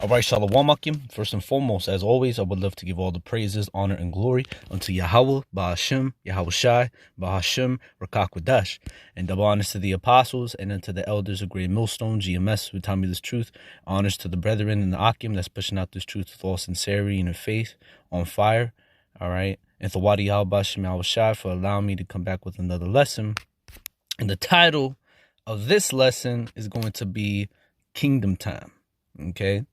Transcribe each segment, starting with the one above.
Alright, Shalom Akim. First and foremost, as always, I would love to give all the praises, honor, and glory unto Yahawah, Bahashim, YAHAWASHI, Bahashim, Rakakwadash, and double honors to the apostles and unto the elders of Great Millstone, GMS, who taught me this truth. Honors to the brethren in the Akim that's pushing out this truth with all sincerity and in faith, on fire. Alright, and Thawadi Yahawah, YAHAWASHI, for allowing me to come back with another lesson. And the title of this lesson is going to be Kingdom Time. Okay?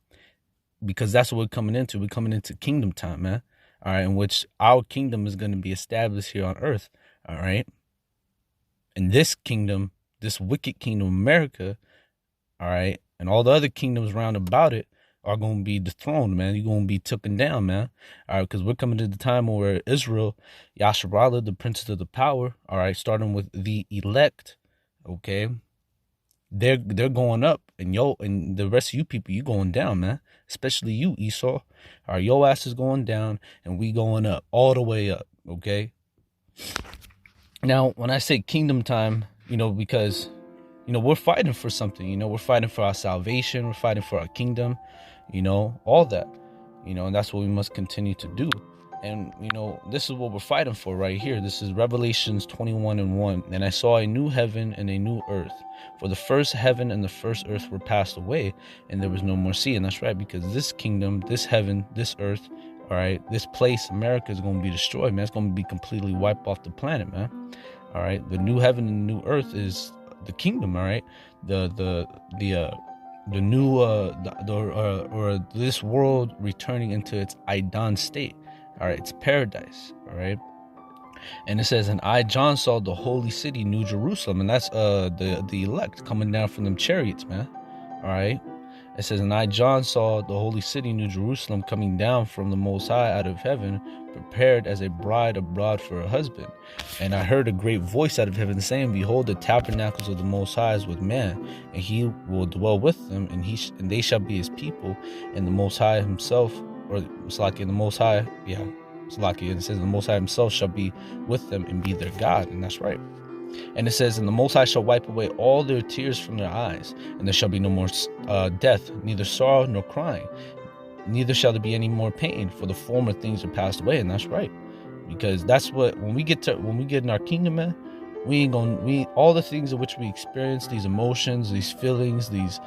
Because that's what we're coming into. We're coming into kingdom time, man. All right, in which our kingdom is going to be established here on earth. All right. And this kingdom, this wicked kingdom, America, all right, and all the other kingdoms round about it are going to be dethroned, man. You're going to be taken down, man. All right, because we're coming to the time where Israel, Yasharallah, the princes of the power, all right, starting with the elect, okay, they're going up, and the rest of you people, you going down, man. Especially you, Esau. All right, your ass is going down, and we going up, all the way up, okay? Now, when I say kingdom time, because, we're fighting for something, we're fighting for our salvation, we're fighting for our kingdom, all that, and that's what we must continue to do. And, this is what we're fighting for right here. This is Revelations 21:1. And I saw a new heaven and a new earth. For the first heaven and the first earth were passed away, and there was no more sea. And that's right, because this kingdom, this heaven, this earth, all right, this place, America, is going to be destroyed, man. It's going to be completely wiped off the planet, man. All right, the new heaven and the new earth is the kingdom, all right? This world returning into its Idan state. All right, it's paradise. All right, and it says, and I, John, saw the holy city, New Jerusalem, and that's the elect coming down from them chariots, man. All right, it says, and I, John, saw the holy city, New Jerusalem, coming down from the Most High out of heaven, prepared as a bride abroad for her husband. And I heard a great voice out of heaven saying, behold, the tabernacles of the Most High is with man, and he will dwell with them, and they shall be his people, and the Most High himself. Or it's like in the Most High, it's like it says the Most High himself shall be with them and be their God, and that's right. And it says, and the Most High shall wipe away all their tears from their eyes, and there shall be no more death, neither sorrow nor crying, neither shall there be any more pain, for the former things are passed away, and that's right, because that's what when we get in our kingdom, man, all the things in which we experience, these emotions, these feelings, these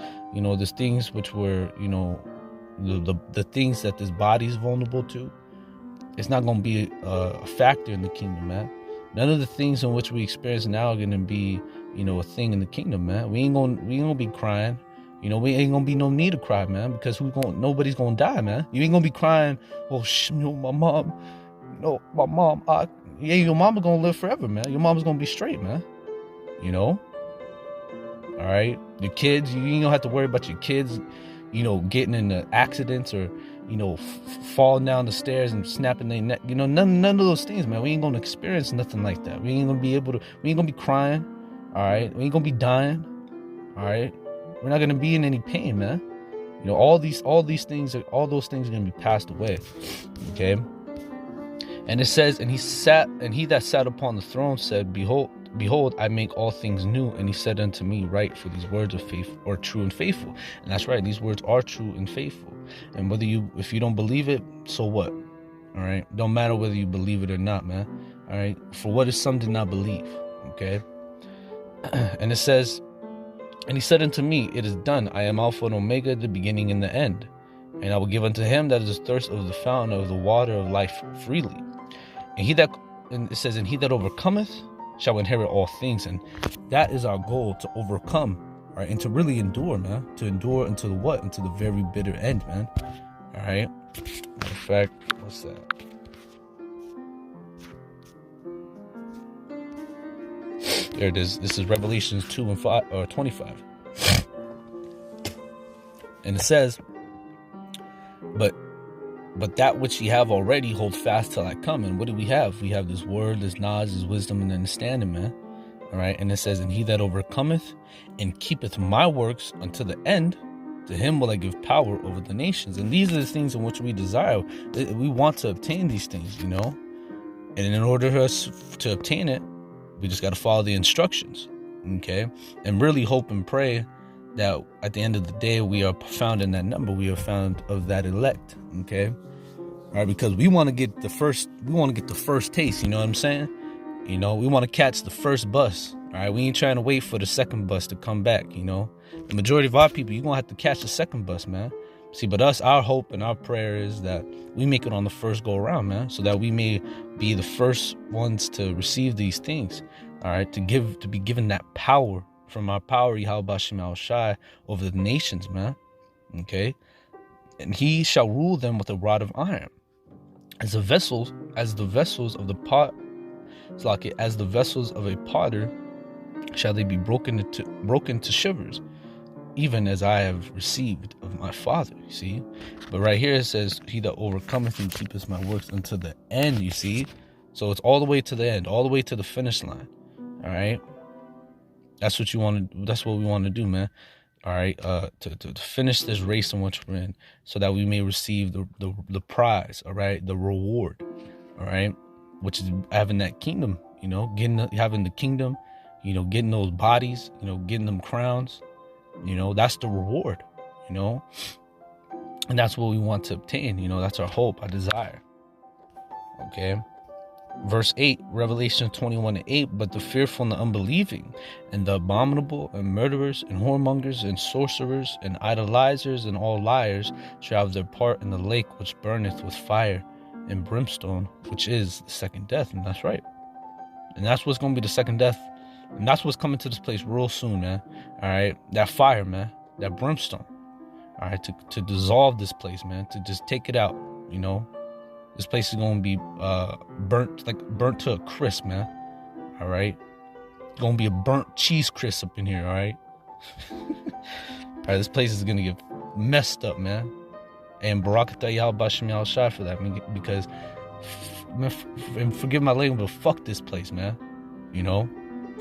things which were the things that this body is vulnerable to, it's not going to be a factor in the kingdom, man. None of the things in which we experience now are going to be, a thing in the kingdom, man. We ain't gonna be crying. We ain't gonna be no need to cry, man, because nobody's gonna die, man. You ain't gonna be crying, oh, my mom, your mama's gonna live forever, man. Your mama's gonna be straight, man. All right, your kids, you ain't gonna have to worry about your kids, getting into accidents or, falling down the stairs and snapping their neck. None of those things, man. We ain't gonna experience nothing like that. We ain't gonna be crying, all right? We ain't gonna be dying, all right? We're not gonna be in any pain, man. All those things are gonna be passed away, okay? And it says, and he that sat upon the throne said, Behold, I make all things new. And he said unto me, write, for these words of faith are true and faithful. And that's right, these words are true and faithful. And if you don't believe it, so what? All right, don't matter whether you believe it or not, man. All right, for what is some did not believe? Okay. And it says, and he said unto me, it is done. I am Alpha and Omega, the beginning and the end. And I will give unto him that is thirst of the fountain of the water of life freely. And it says, and he that overcometh shall inherit all things. And that is our goal, to overcome, right? And to really endure, man. To endure until what? Until the very bitter end, man. All right. Matter of fact, what's that? There it is. This is Revelations 2:25. And it says, But that which ye have already hold fast till I come. And what do we have? We have this word, this knowledge, this wisdom, and understanding, man. All right. And it says, and he that overcometh and keepeth my works unto the end, to him will I give power over the nations. And these are the things in which we desire. We want to obtain these things, And in order for us to obtain it, we just got to follow the instructions. Okay. And really hope and pray that at the end of the day, we are found in that number. We are found of that elect. Okay. All right. Because we want to get the first taste. You know what I'm saying? You know, we want to catch the first bus. All right. We ain't trying to wait for the second bus to come back. You know, the majority of our people, you're going to have to catch the second bus, man. See, but our hope and our prayer is that we make it on the first go around, man, so that we may be the first ones to receive these things. All right. To be given that power from our power, YAHAWASHI, over the nations, man. Okay. And he shall rule them with a rod of iron. As the vessels of the pot, it's like it, as the vessels of a potter shall they be broken to shivers, even as I have received of my Father. You see? But right here it says, he that overcometh and keepeth my works unto the end, you see? So it's all the way to the end, all the way to the finish line. All right? That's what we want to do, man. All right? To finish this race in which we're in, so that we may receive the prize, all right? The reward, all right? Which is having that kingdom, you know, having the kingdom, you know, getting those bodies, you know, getting them crowns. You know, that's the reward, you know, and that's what we want to obtain. You know, that's our hope, our desire. Okay. Verse 8, Revelation 21:8, but the fearful and the unbelieving and the abominable and murderers and whoremongers and sorcerers and idolizers and all liars shall have their part in the lake which burneth with fire and brimstone, which is the second death. And that's right. And that's what's going to be the second death. And that's what's coming to this place real soon, man. All right. That fire, man. That brimstone. All right. To dissolve this place, man. To just take it out, you know. This place is going to be burnt to a crisp, man. All right. It's going to be a burnt cheese crisp up in here, all right. All right. This place is going to get messed up, man. And Barakatah YAHAWASHI for that, man, because, and forgive my language, but fuck this place, man. You know.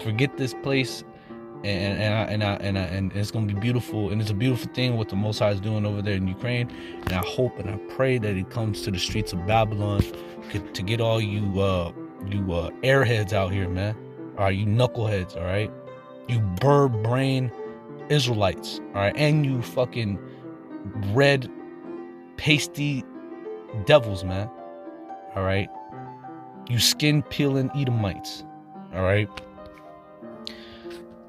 Forget this place, and it's gonna be beautiful, and it's a beautiful thing what the Most High is doing over there in Ukraine. And I hope and I pray that it comes to the streets of Babylon to get all you airheads out here, man. All right, you knuckleheads, all right, you bird brain Israelites, all right, and you fucking red pasty devils, man. All right, you skin peeling Edomites, all right.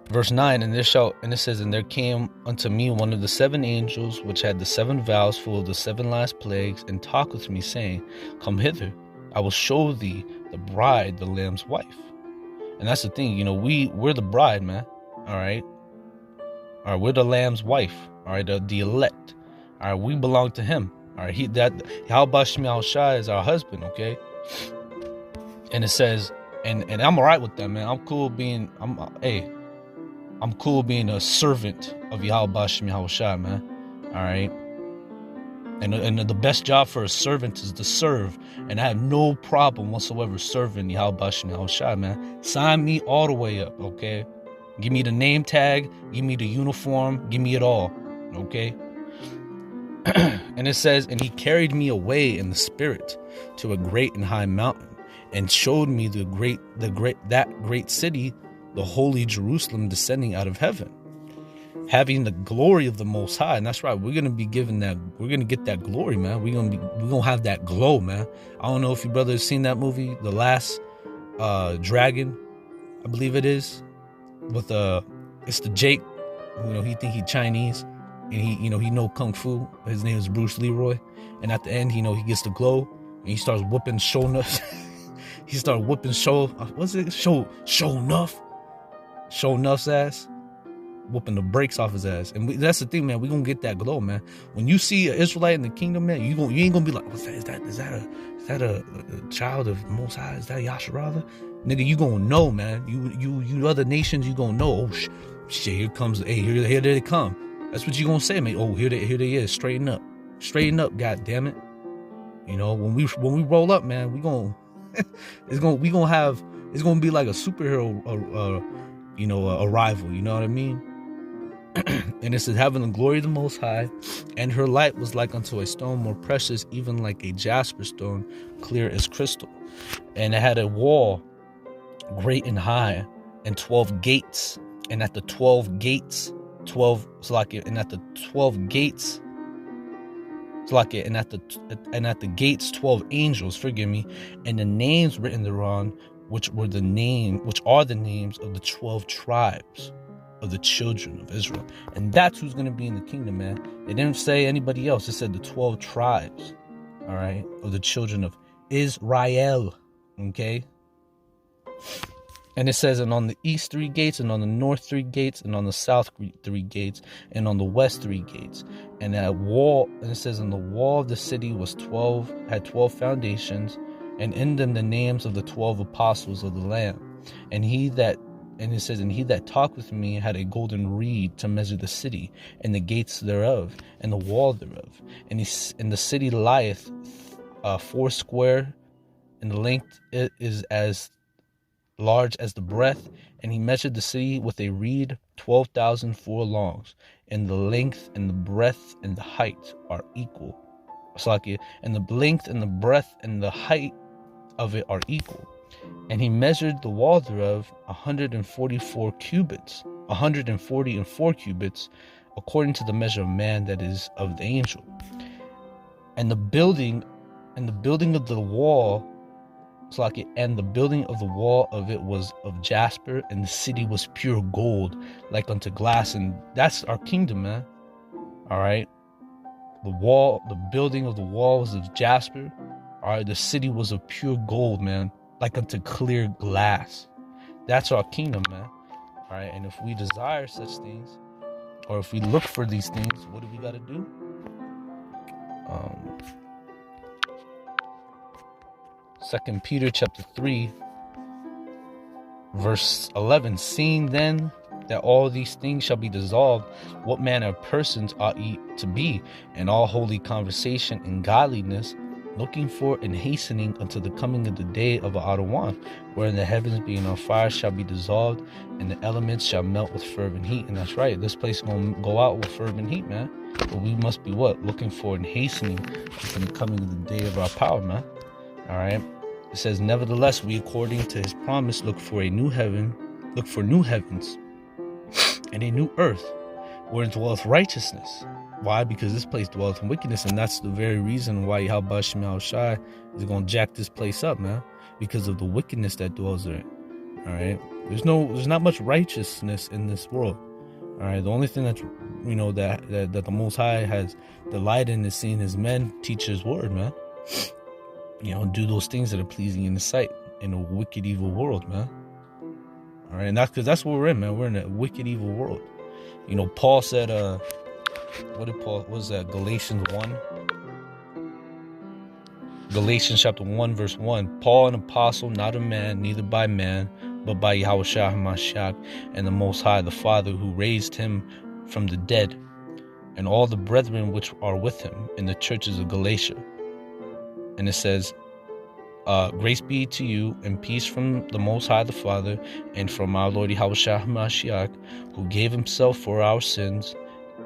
Verse 9, and it says, and there came unto me one of the 7 angels, which had the 7 vials full of the 7 last plagues, and talked with me, saying, come hither, I will show thee the bride, the Lamb's wife. And that's the thing, you know, we're the bride, man. All right. All right, we're the Lamb's wife. All right, the elect. All right, we belong to him. All right, YAHAWASHI is our husband, okay? And it says, and I'm all right with that, man. I'm cool being a servant of YAHAWASHI, man. All right. And the best job for a servant is to serve. And I have no problem whatsoever serving YAHAWASHI, man. Sign me all the way up, okay? Give me the name tag. Give me the uniform. Give me it all, okay? And it says, and he carried me away in the spirit to a great and high mountain, and showed me that great city, the holy Jerusalem, descending out of heaven, having the glory of the Most High. And that's right, we're gonna be given that. We're gonna get that glory, man. We're gonna have that glow, man. I don't know if you brothers seen that movie, The Last Dragon, I believe it is, with it's the Jake, you know, he think he Chinese, and he know kung fu. His name is Bruce Leroy, and at the end, he gets the glow, and he starts whooping Shonuff. He started whooping Shonuff's ass, whooping the brakes off his ass. And that's the thing, man. We gonna get that glow, man. When you see an Israelite in the kingdom, man, you ain't gonna be like, what's that? Is that a child of Most High? Is that Yasharala? Nigga, you gonna know, man. You other nations, you gonna know. Oh shit, here comes. Hey, here they come. That's what you gonna say, man. Oh, here they is. Straighten up, God damn it. You know, when we roll up, man, we gonna it's gonna be like a superhero arrival. You know what I mean? And it says, having the glory of the Most High, and her light was like unto a stone more precious, even like a jasper stone, clear as crystal. And it had a wall great and high, and 12 gates. And at the 12 gates, 12 and at the 12 gates, and at the gates 12 angels, forgive me, and the names written thereon, which are the names of the 12 tribes of the children of Israel. And that's who's going to be in the kingdom, man. It didn't say anybody else. It said the 12 tribes, all right, of the children of Israel. Okay. And it says, and on the east 3 gates, and on the north 3 gates, and on the south 3 gates, and on the west 3 gates. And that wall, and it says, and the wall of the city had 12 foundations, and in them the names of the 12 apostles of the Lamb. And it says, and he that talked with me had a golden reed to measure the city, and the gates thereof, and the wall thereof. And the city lieth 4 square, and the length is as large as the breadth. And he measured the city with a reed 12,000 furlongs, and the length and the breadth and the height are equal. And the length and the breadth and the height of it are equal. And he measured the wall thereof 144 cubits, 144 cubits, according to the measure of man, that is of the angel. And the building of the wall, and the building of the wall of it was of jasper, and the city was pure gold, like unto glass. And that's our kingdom, man. All right. The building of the wall was of jasper. All right. The city was of pure gold, man, like unto clear glass. That's our kingdom, man. All right. And if we desire such things, or if we look for these things, what do we got to do? 2 Peter chapter 3, verse 11. Seeing then that all these things shall be dissolved, what manner of persons ought ye to be in all holy conversation and godliness, looking for and hastening unto the coming of the day of YAHAWAH, wherein the heavens being on fire shall be dissolved, and the elements shall melt with fervent heat. And that's right, this place is going to go out with fervent heat, man. But we must be what? Looking for and hastening unto the coming of the day of our power, man. All right. It says, nevertheless, we according to his promise look for new heavens and a new earth, wherein dwelleth righteousness. Why? Because this place dwelleth in wickedness, and that's the very reason why YAHAWASHI is going to jack this place up, man, because of the wickedness that dwells there. All right, there's not much righteousness in this world. All right, the only thing that's that the Most High has delight in is seeing his men teach his word, man. Do those things that are pleasing in the sight in a wicked, evil world, man. All right, and that's because that's what we're in, man. We're in a wicked, evil world. Paul said, what was that? Galatians chapter 1, verse 1. Paul, an apostle, not a man, neither by man, but by Yahawashi HaMashiach, and the Most High, the Father, who raised him from the dead, and all the brethren which are with him in the churches of Galatia. And it says, grace be to you and peace from the Most High the Father and from our Lord Yahawashi HaMashiach, who gave himself for our sins,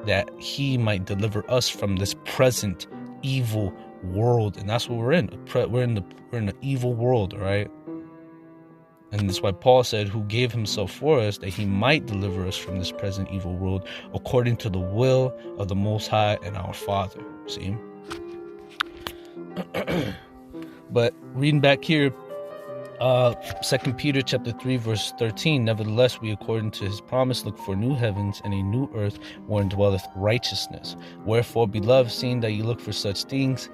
that he might deliver us from this present evil world. And that's what we're in. We're in the evil world, all right? And that's why Paul said, who gave himself for us, that he might deliver us from this present evil world, according to the will of the Most High and our Father. See? But reading back here, 2 Peter chapter 3, verse 13. Nevertheless, we according to his promise look for new heavens and a new earth, wherein dwelleth righteousness. Wherefore, beloved, seeing that ye look for such things,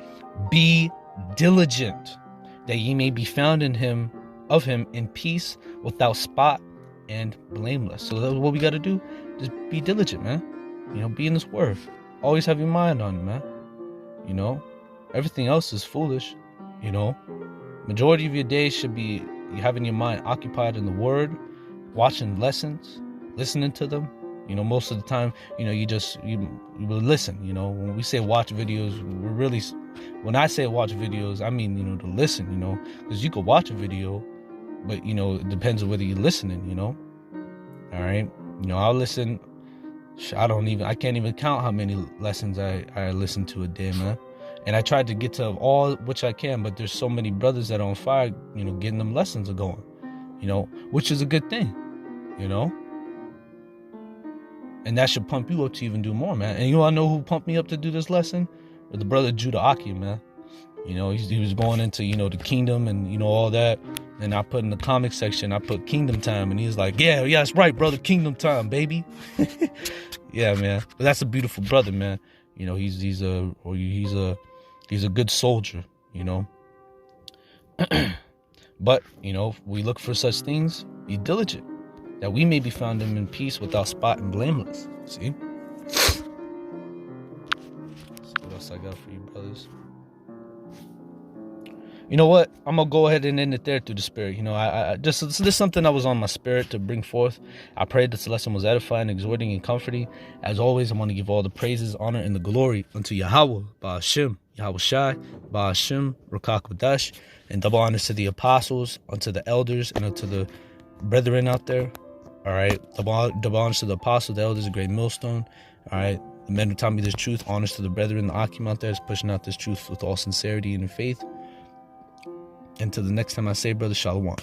be diligent, that ye may be found in him, of him, in peace, without spot and blameless. So that's what we got to do. Just be diligent, man. Be in this word. Always have your mind on it, man. Everything else is foolish. Majority of your day should be you having your mind occupied in the word, watching lessons, listening to them. Most of the time, you will listen. When we say watch videos, when I say watch videos, I mean, to listen, because you could watch a video, but, it depends on whether you're listening, all right. I'll listen. I can't even count how many lessons I listen to a day, man. And I tried to get to all which I can, but there's so many brothers that are on fire, getting them lessons are going, which is a good thing, And that should pump you up to even do more, man. And I know who pumped me up to do this lesson? The brother Judah Aki, man. He was going into, the kingdom and, all that. And I put in the comic section, I put kingdom time. And he's like, yeah, that's right, brother. Kingdom time, baby. Yeah, man. But that's a beautiful brother, man. He's a good soldier, But, we look for such things, be diligent, that we may be found in peace without spot and blameless. See? Let's see what else I got for you, brothers. You know what? I'm gonna go ahead and end it there through the spirit. This is something that was on my spirit to bring forth. I prayed this lesson was edifying, exhorting, and comforting. As always, I want to give all the praises, honor, and the glory unto Yahawah, Ba'ashim, YAHAWASHI, Ba'ashim, Rakak, and double honors to the apostles, unto the elders, and unto the brethren out there. All right, double honors to the apostles, the elders, a great millstone. All right, the men who taught me this truth. Honors to the brethren, the Akim out there is pushing out this truth with all sincerity and faith. Until the next time I say, brother, Shalom.